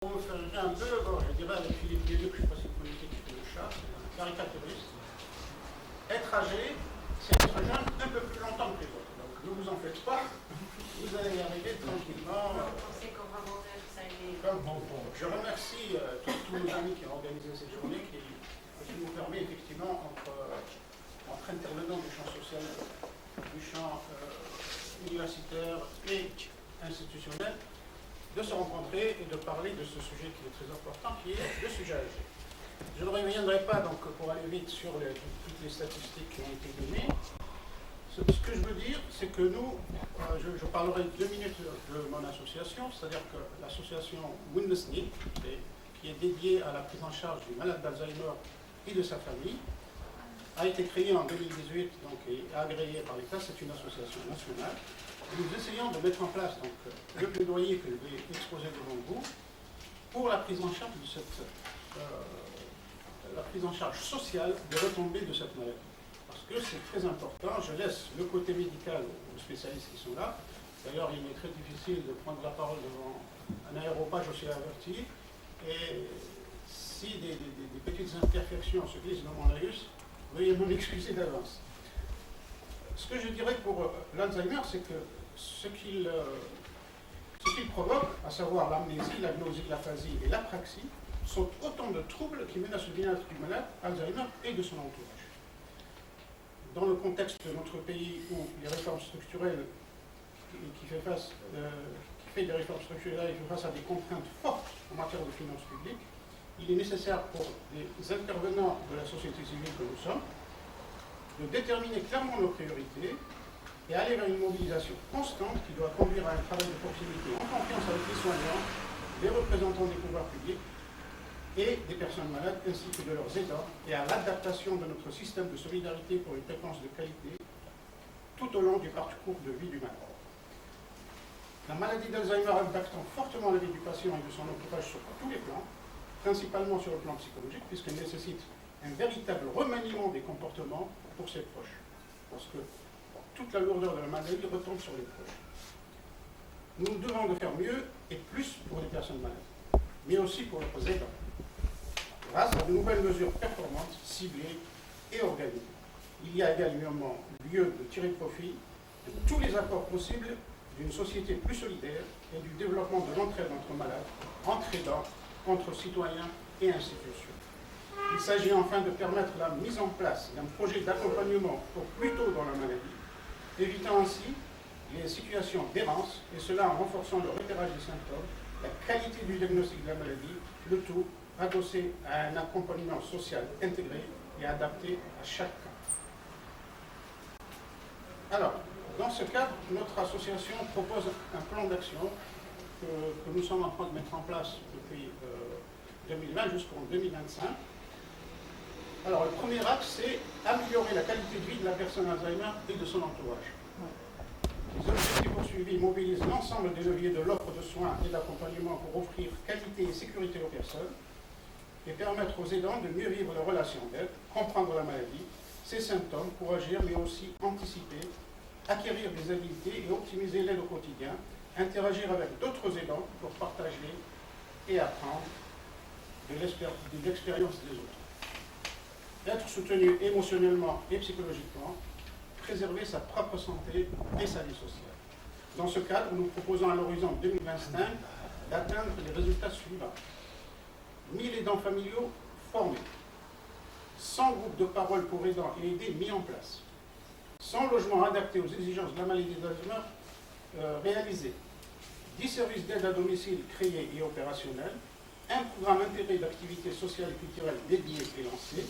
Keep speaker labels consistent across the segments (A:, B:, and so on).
A: Pour faire un peu, je dirais avec Philippe Guéluc, je ne sais pas si vous connaissez qui est le chat, c'est un caricaturiste. Être âgé, c'est être jeune un peu plus longtemps que les autres. Donc ne vous en faites pas, vous allez y arriver tranquillement.
B: Vous pensez qu'on va mourir, ça y est.
A: Je remercie tous nos amis qui ont organisé cette journée, qui nous permet effectivement, entre intervenants du champ social, du champ universitaire et institutionnel, de se rencontrer et de parler de ce sujet qui est très important, qui est le sujet âgé. Je ne reviendrai pas, donc, pour aller vite, sur toutes les statistiques qui ont été données. Ce que je veux dire, c'est que nous, je parlerai 2 minutes de mon association, c'est-à-dire que l'association Windesnip, qui est dédiée à la prise en charge du malade d'Alzheimer et de sa famille, a été créée en 2018 donc, et agréée par l'État. C'est une association nationale. Nous essayons de mettre en place donc, le plaidoyer que je vais exposer devant vous pour la prise en charge de la prise en charge sociale des retombées de cette maladie. Parce que c'est très important. Je laisse le côté médical aux spécialistes qui sont là. D'ailleurs, il est très difficile de prendre la parole devant un aéropage aussi averti. Et si des petites imperfections se glissent dans mon laïus, veuillez m'en excuser d'avance. Ce que je dirais pour l'Alzheimer, c'est que ce qu'il provoque, à savoir l'amnésie, la gnosie, l'aphasie et l'apraxie, sont autant de troubles qui menacent le bien-être du malade, Alzheimer et de son entourage. Dans le contexte de notre pays où les réformes structurelles, qui fait des réformes structurelles, il fait face à des contraintes fortes en matière de finances publiques, il est nécessaire pour les intervenants de la société civile que nous sommes de déterminer clairement nos priorités et aller vers une mobilisation constante qui doit conduire à un travail de proximité en confiance avec les soignants, les représentants des pouvoirs publics et des personnes malades ainsi que de leurs aidants et à l'adaptation de notre système de solidarité pour une réponse de qualité tout au long du parcours de vie du malade. La maladie d'Alzheimer impactant fortement la vie du patient et de son entourage sur tous les plans, principalement sur le plan psychologique, puisqu'elle nécessite un véritable remaniement des comportements pour ses proches. Parce que toute la lourdeur de la maladie retombe sur les proches. Nous devons de faire mieux et plus pour les personnes malades, mais aussi pour leurs aidants, grâce à de nouvelles mesures performantes, ciblées et organisées. Il y a également lieu de tirer profit de tous les apports possibles d'une société plus solidaire et du développement de l'entraide entre malades, entre aidants, entre citoyens et institutions. Il s'agit enfin de permettre la mise en place d'un projet d'accompagnement au plus tôt dans la maladie, évitant ainsi les situations d'errance, et cela en renforçant le repérage des symptômes, la qualité du diagnostic de la maladie, le tout adossé à un accompagnement social intégré et adapté à chaque cas. Alors, dans ce cadre, notre association propose un plan d'action que nous sommes en train de mettre en place depuis 2020 jusqu'en 2025. Alors, le premier axe, c'est améliorer la qualité de vie de la personne Alzheimer et de son entourage. Les objectifs poursuivis mobilisent l'ensemble des leviers de l'offre de soins et d'accompagnement pour offrir qualité et sécurité aux personnes et permettre aux aidants de mieux vivre leurs relations d'aide, comprendre la maladie, ses symptômes pour agir, mais aussi anticiper, acquérir des habiletés et optimiser l'aide au quotidien, interagir avec d'autres aidants pour partager et apprendre de l'expérience des autres. Être soutenu émotionnellement et psychologiquement, préserver sa propre santé et sa vie sociale. Dans ce cadre, nous proposons à l'horizon 2025 d'atteindre les résultats suivants. 1000 aidants familiaux formés, 100 groupes de parole pour aidants et aidés mis en place, 100 logements adaptés aux exigences de la maladie d'Alzheimer réalisés, 10 services d'aide à domicile créés et opérationnels, un programme intégré d'activités sociales et culturelles dédiées et lancé,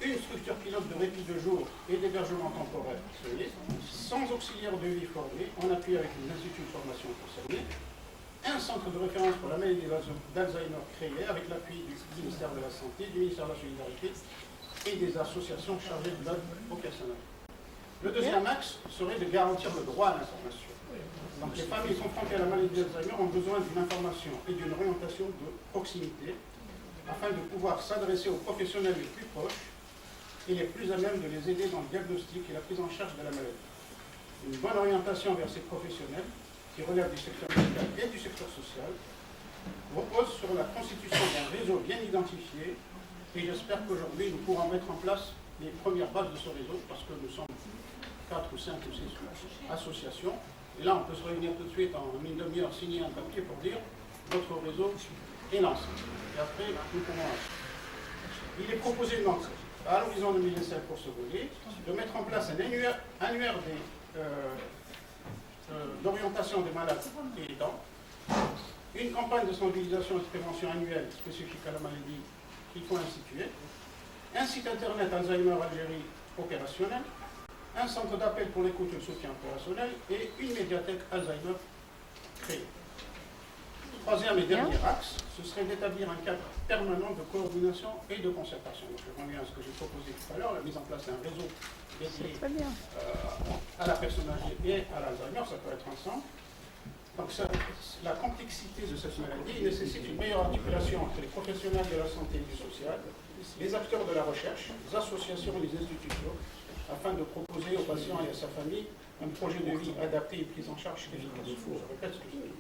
A: une structure pilote de répit de jour et d'hébergement temporaire créée, 100 auxiliaires de vie formés en appui avec les instituts de formation concernés, un centre de référence pour la maladie d'Alzheimer créé avec l'appui du ministère de la Santé, du ministère de la Solidarité et des associations chargées de l'aide aux personnes. Le deuxième axe serait de garantir le droit à l'information. Donc les familles confrontées à la maladie d'Alzheimer ont besoin d'une information et d'une orientation de proximité afin de pouvoir s'adresser aux professionnels les plus proches et les plus à même de les aider dans le diagnostic et la prise en charge de la maladie. Une bonne orientation vers ces professionnels qui relèvent du secteur médical et du secteur social repose sur la constitution d'un réseau bien identifié et j'espère qu'aujourd'hui nous pourrons mettre en place les premières bases de ce réseau parce que nous sommes 4 ou 5 ou 6 associations et là on peut se réunir tout de suite en une demi-heure, signer un papier pour dire notre réseau est lancé et après nous pourrons agir. Il est proposé donc à l'horizon 2017 pour ce volet de mettre en place un annuaire d'orientation des malades et aidants, une campagne de sensibilisation et de prévention annuelle spécifique à la maladie qu'il faut instituer, un site internet Alzheimer Algérie opérationnel, un centre d'appel pour l'écoute et le soutien opérationnel et une médiathèque Alzheimer créée. Troisième et dernier axe, ce serait d'établir un cadre permanent de coordination et de concertation. Donc, je reviens à ce que j'ai proposé tout à l'heure, la mise en place d'un réseau dédié à la personne âgée et à l'Alzheimer, ça peut être ensemble. Donc la complexité de cette maladie nécessite une meilleure articulation entre les professionnels de la santé et du social, les acteurs de la recherche, les associations et les institutions, afin de proposer aux patients et à sa famille un projet de vie adapté et pris en charge efficace. Je répète ce que je dis.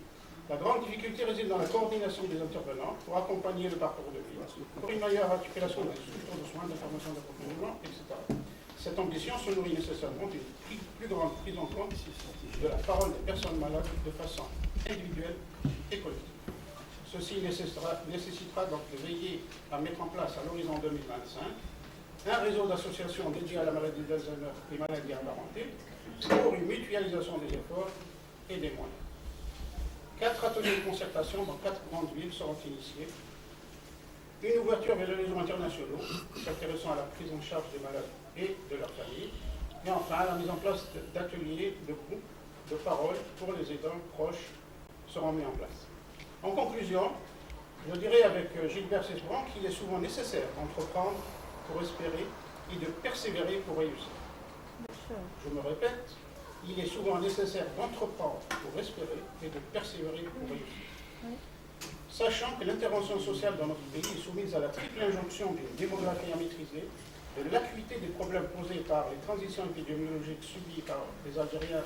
A: La grande difficulté réside dans la coordination des intervenants pour accompagner le parcours de vie, pour une meilleure articulation des structures de soins, d'information, d'accompagnement, etc. Cette ambition se nourrit nécessairement d'une plus grande prise en compte de la parole des personnes malades de façon individuelle et collective. Ceci nécessitera donc de veiller à mettre en place à l'horizon 2025 un réseau d'associations dédiées à la maladie d'Alzheimer et maladies apparentées pour une mutualisation des efforts et des moyens. 4 ateliers de concertation dans 4 grandes villes seront initiés. Une ouverture vers les réseaux internationaux s'intéressant à la prise en charge des malades et de leurs familles. Et enfin, la mise en place d'ateliers, de groupes de parole pour les aidants proches seront mis en place. En conclusion, je dirais avec Gilbert Cesbron qu'il est souvent nécessaire d'entreprendre pour espérer et de persévérer pour réussir. Je me répète, il est souvent nécessaire d'entreprendre pour espérer et de persévérer pour réussir. Sachant que l'intervention sociale dans notre pays est soumise à la triple injonction d'une démographie à maîtriser, de l'acuité des problèmes posés par les transitions épidémiologiques subies par les Algériens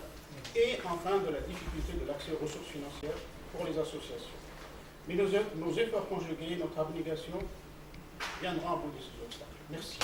A: et enfin de la difficulté de l'accès aux ressources financières pour les associations. Mais nos efforts conjugués, notre abnégation viendront à bout de ces obstacles. Merci.